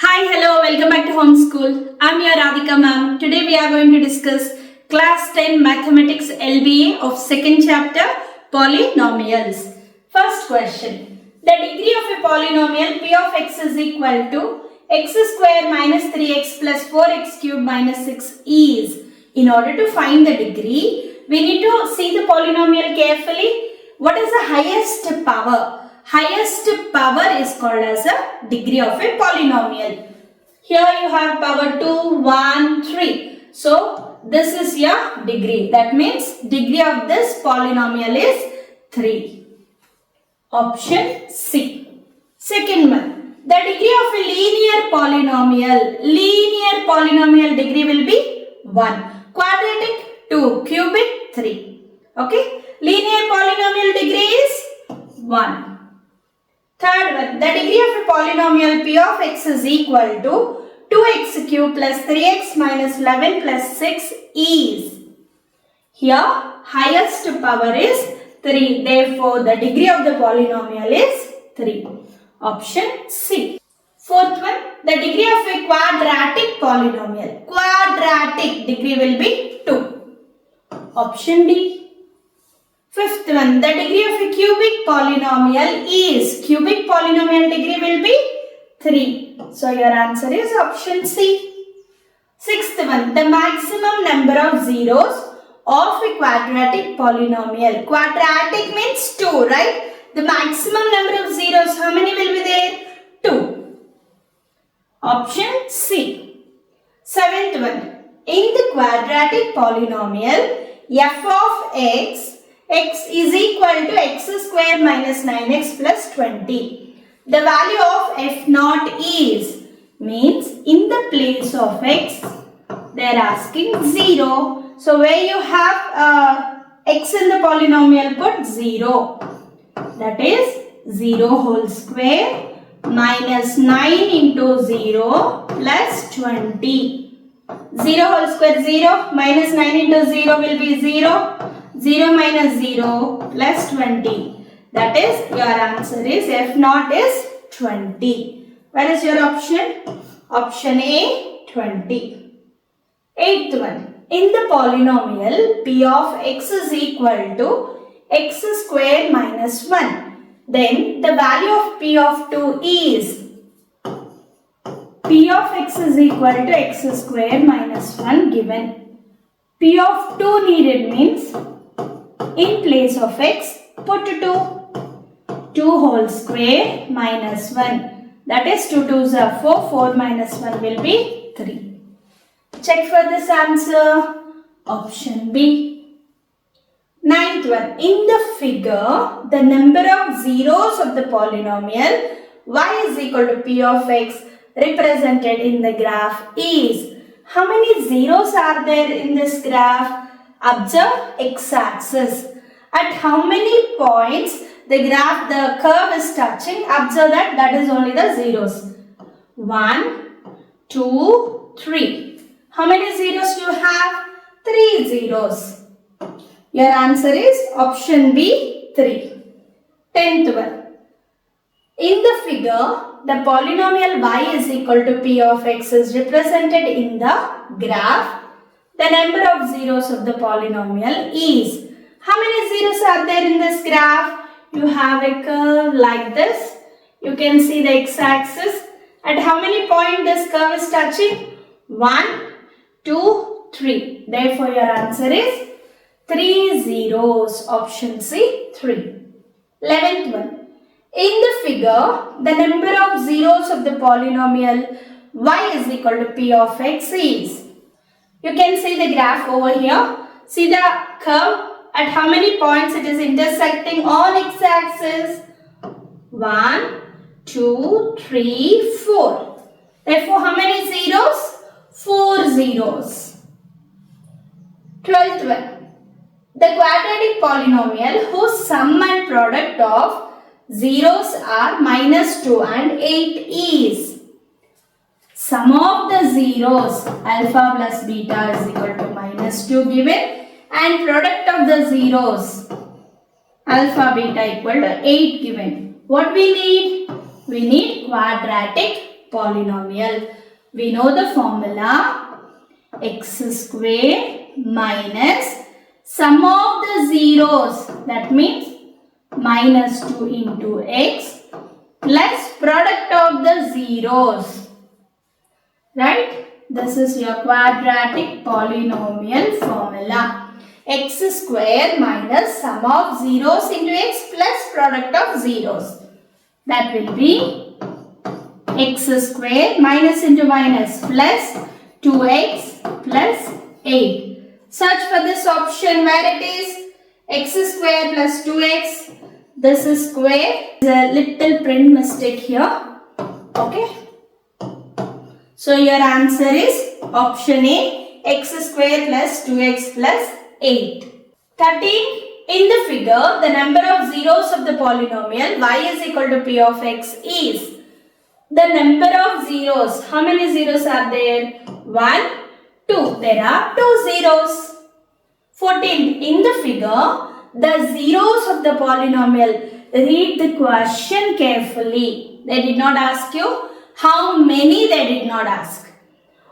Hi, hello, welcome back to Homeschool. I'm your Radhika ma'am. Today we are going to discuss Class 10 Mathematics LBA of second chapter Polynomials. First question. The degree of a polynomial p of x is equal to x square minus 3x plus 4x cube minus 6 is. In order to find the degree, we need to see the polynomial carefully. What is the highest power? Highest power is called as a degree of a polynomial. Here you have power 2, 1, 3. So this is your degree. That means degree of this polynomial is 3. Option C. Second one. The degree of a linear polynomial degree will be 1. Quadratic 2. Cubic 3. Okay. Linear polynomial degree is 1. Third one, the degree of a polynomial p of x is equal to 2x cube plus 3x minus 11 plus 6 is. Here, highest power is 3. Therefore, the degree of the polynomial is 3. Option C. Fourth one, the degree of a quadratic polynomial. Quadratic degree will be 2. Option D. Fifth one, the degree of a cubic polynomial is. Cubic polynomial degree will be 3. So your answer is option C. Sixth one, the maximum number of zeros of a quadratic polynomial. Quadratic means 2, right? The maximum number of zeros, how many will be there? 2. Option C. Seventh one, in the quadratic polynomial f of x is equal to x square minus 9x plus 20. The value of f naught is, means in the place of x, they are asking 0. So where you have x in the polynomial, put 0. That is 0 whole square minus 9 into 0 plus 20. 0 whole square 0 minus 9 into 0 will be 0. 0 minus 0 plus 20. That is, your answer is f naught is 20. Where is your option? Option A, 20. Eighth one. In the polynomial p of x is equal to x square minus 1. Then the value of p of 2 is. P of x is equal to x square minus 1 given. P of 2 needed means in place of x, put 2. 2 whole square minus 1. That is 2 2s are 4. 4 minus 1 will be 3. Check for this answer. Option B. Ninth one. In the figure, the number of zeros of the polynomial y is equal to p of x represented in the graph is. How many zeros are there in this graph? Observe x-axis. At how many points the curve is touching? Observe that is only the zeros. 1, 2, 3. How many zeros do you have? 3 zeros. Your answer is option B, 3. 10th one. In the figure, the polynomial y is equal to p of x is represented in the graph. The number of zeros of the polynomial is. How many zeros are there in this graph? You have a curve like this. You can see the x-axis. At how many points this curve is touching? 1, 2, 3. Therefore, your answer is 3 zeros. Option C, 3. 11th one. In the figure, the number of zeros of the polynomial y is equal to p of x is. You can see the graph over here. See the curve at how many points it is intersecting on x-axis? 1, 2, 3, 4. Therefore, how many zeros? 4 zeros. 12th one. The quadratic polynomial whose sum and product of zeros are minus 2 and 8 is. Sum of the zeros alpha plus beta is equal to minus 2 given and product of the zeros alpha beta equal to 8 given. What we need? We need quadratic polynomial. We know the formula: x square minus sum of the zeros, that means minus 2 into x plus product of the zeros, right? This is your quadratic polynomial formula. X square minus sum of zeros into x plus product of zeros. That will be x square minus into minus plus 2x plus 8. Search for this option where it is x square plus 2x. This is square. There is a little print mistake here. Okay. So your answer is option A, x square plus 2x plus 8. 13. In the figure, the number of zeros of the polynomial y is equal to p of x is the number of zeros. How many zeros are there? 1, 2. There are 2 zeros. 14. In the figure, the zeros of the polynomial. Read the question carefully. They did not ask you how many, they did not ask.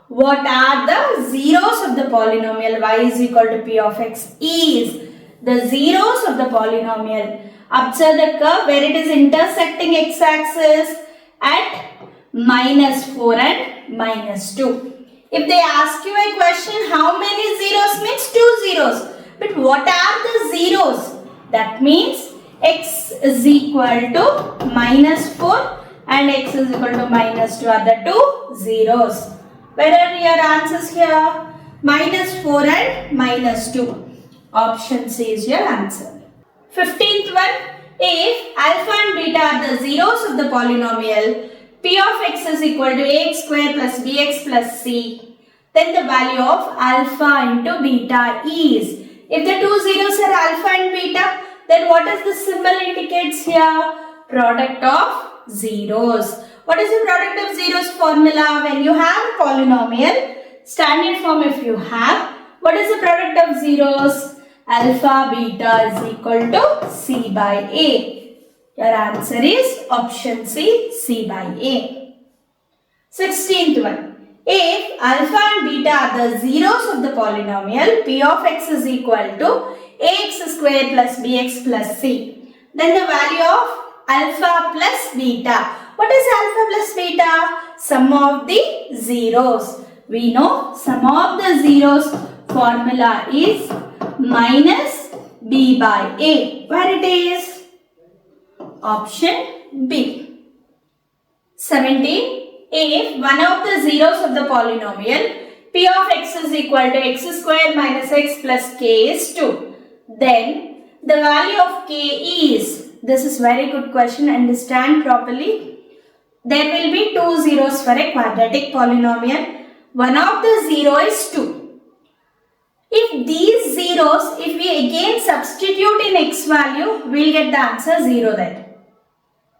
What are the zeros of the polynomial y is equal to p of x is the zeros of the polynomial. Observe the curve where it is intersecting x-axis at minus 4 and minus 2. If they ask you a question, how many zeros, means 2 zeros. But what are the zeros? That means x is equal to minus 4 and x is equal to minus 2 are the 2 zeros. Where are your answers here? Minus 4 and minus 2. Option C is your answer. 15th one. If alpha and beta are the zeros of the polynomial, p of x is equal to ax square plus bx plus c, then the value of alpha into beta is. If the two zeros are alpha and beta, then what does the symbol indicates here? Product of zeros. What is the product of zeros formula? When you have a polynomial, standard form if you have, what is the product of zeros? Alpha beta is equal to c by a. Your answer is option C, c by a. 16th one. If alpha and beta are the zeros of the polynomial, p of x is equal to ax square plus bx plus c, then the value of alpha plus beta. What is alpha plus beta? Sum of the zeros. We know sum of the zeros formula is minus b by a. Where it is? Option B. 17. If one of the zeros of the polynomial p of x is equal to x square minus x plus k is 2, then the value of k is, this is very good question, understand properly. There will be 2 zeros for a quadratic polynomial. One of the zero is 2. If these zeros, if we again substitute in x value, we will get the answer 0 there.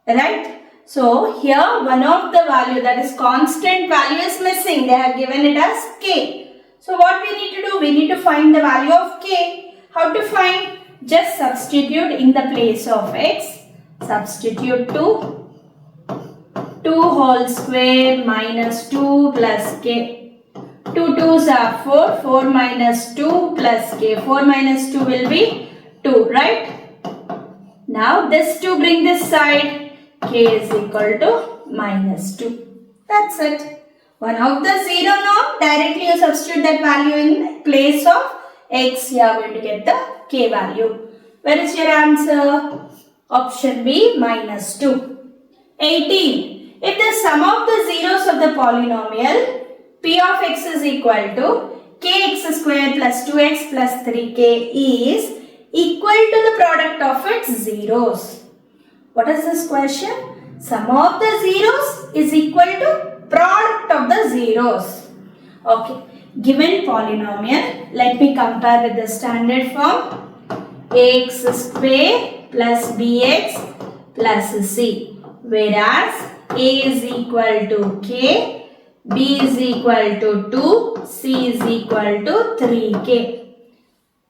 Right? So, here one of the value, that is constant value, is missing. They have given it as k. So, what we need to do? We need to find the value of k. How to find? Just substitute in the place of x. Substitute 2 whole square minus 2 plus k. 2 2s are 4. 4 minus 2 plus k. 4 minus 2 will be 2, right? Now, this 2 bring this side. K is equal to minus 2. That's it. One of the zero now, directly you substitute that value in place of x. You are going to get the k value. Where is your answer? Option B, minus 2. 18. If the sum of the zeros of the polynomial p of x is equal to kx square plus 2x plus 3k is equal to the product of its zeros. What is this question? Sum of the zeros is equal to product of the zeros. Okay. Given polynomial, let me compare with the standard form. Ax square plus bx plus c. Whereas a is equal to k, b is equal to 2, c is equal to 3k.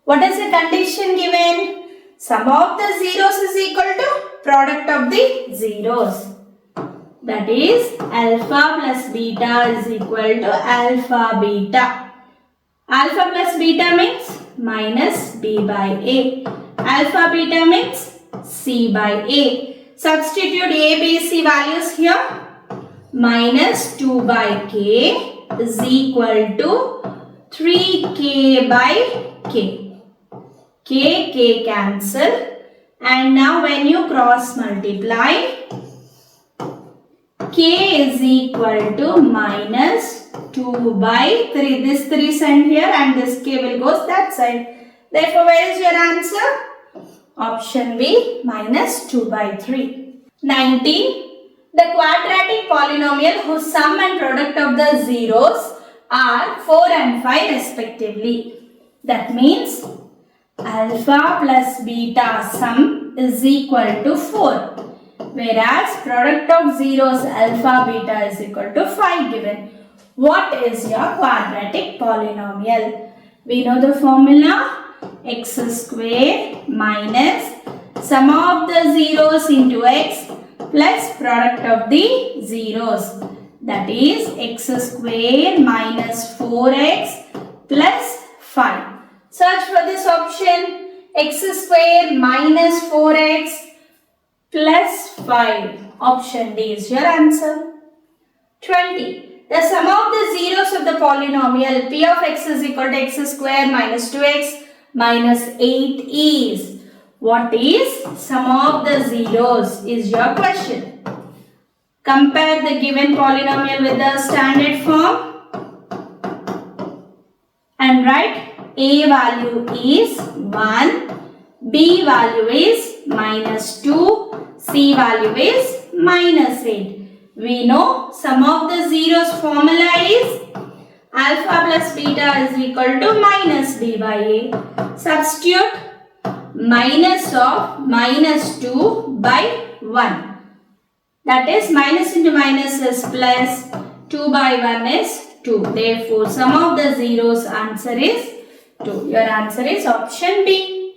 What is the condition given? Sum of the zeros is equal to product of the zeros. That is alpha plus beta is equal to alpha beta. Alpha plus beta means minus b by a. Alpha beta means c by a. Substitute a, b, c values here. Minus 2 by k is equal to 3k by k. K cancel. And now when you cross multiply, k is equal to minus 2 by 3. This 3 sent here and this k will go that side. Therefore, where is your answer? Option B, minus 2 by 3. 19. The quadratic polynomial whose sum and product of the zeros are 4 and 5 respectively. That means alpha plus beta sum is equal to 4. Whereas product of zeros alpha beta is equal to 5 given. What is your quadratic polynomial? We know the formula. X square minus sum of the zeros into x plus product of the zeros. That is x square minus 4x plus 5. Search for this option. X square minus 4x plus 5. Option D is your answer. 20. The sum of the zeros of the polynomial p of x is equal to x square minus 2x minus 8 is. What is sum of the zeros is your question. Compare the given polynomial with the standard form and write a value is 1, b value is minus 2, c value is minus 8. We know sum of the zeros formula is alpha plus beta is equal to minus b by a. Substitute minus of minus 2 by 1. That is minus into minus is plus, 2 by 1 is 2. Therefore, sum of the zeros answer is 2. Your answer is option B.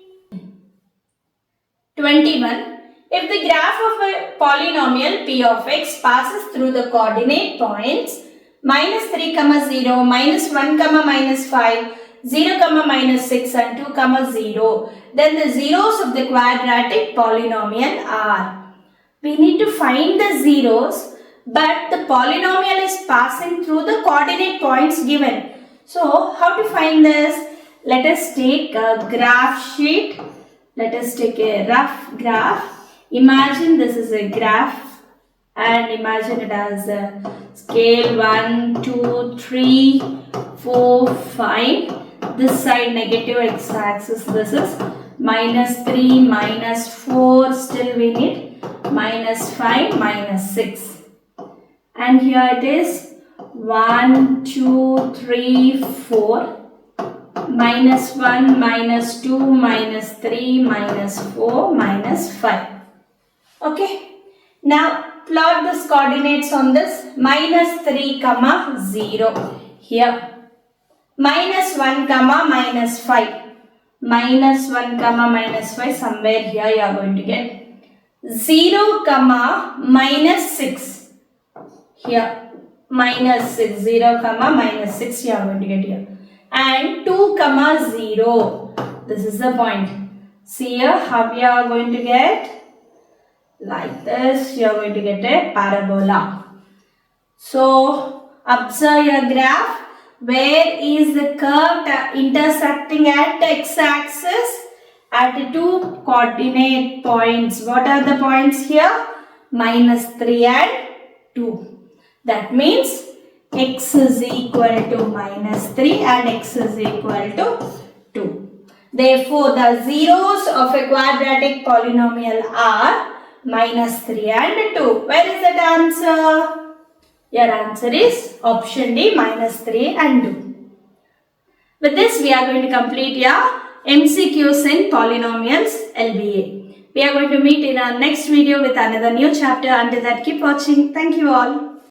21. If the graph of a polynomial p of x passes through the coordinate points minus 3, 0, minus 1, minus 5, 0, minus 6 and 2, 0, then the zeros of the quadratic polynomial are. We need to find the zeros, but the polynomial is passing through the coordinate points given. So, how to find this? Let us take a graph sheet. Let us take a rough graph. Imagine this is a graph and imagine it as a scale 1, 2, 3, 4, 5. This side negative x-axis, this is minus 3, minus 4, still we need minus 5, minus 6. And here it is 1, 2, 3, 4, minus 1, minus 2, minus 3, minus 4, minus 5. Okay. Now plot this coordinates on this minus 3, 0 here. Minus 1, minus 5. Minus 1, minus 5 somewhere here you are going to get. 0, minus 6. Here. Minus 6. 0, minus 6 you are going to get here. And 2, 0. This is the point. See here how you are going to get? Like this you are going to get a parabola. So observe your graph. Where is the curve intersecting at the x-axis? At 2 coordinate points. What are the points here? Minus 3 and 2. That means x is equal to minus 3 and x is equal to 2. Therefore, the zeros of a quadratic polynomial are minus 3 and 2. Where is that answer? Your answer is option D, minus 3 and 2. With this, we are going to complete your MCQs in Polynomials LBA. We are going to meet in our next video with another new chapter. Until that, keep watching. Thank you all.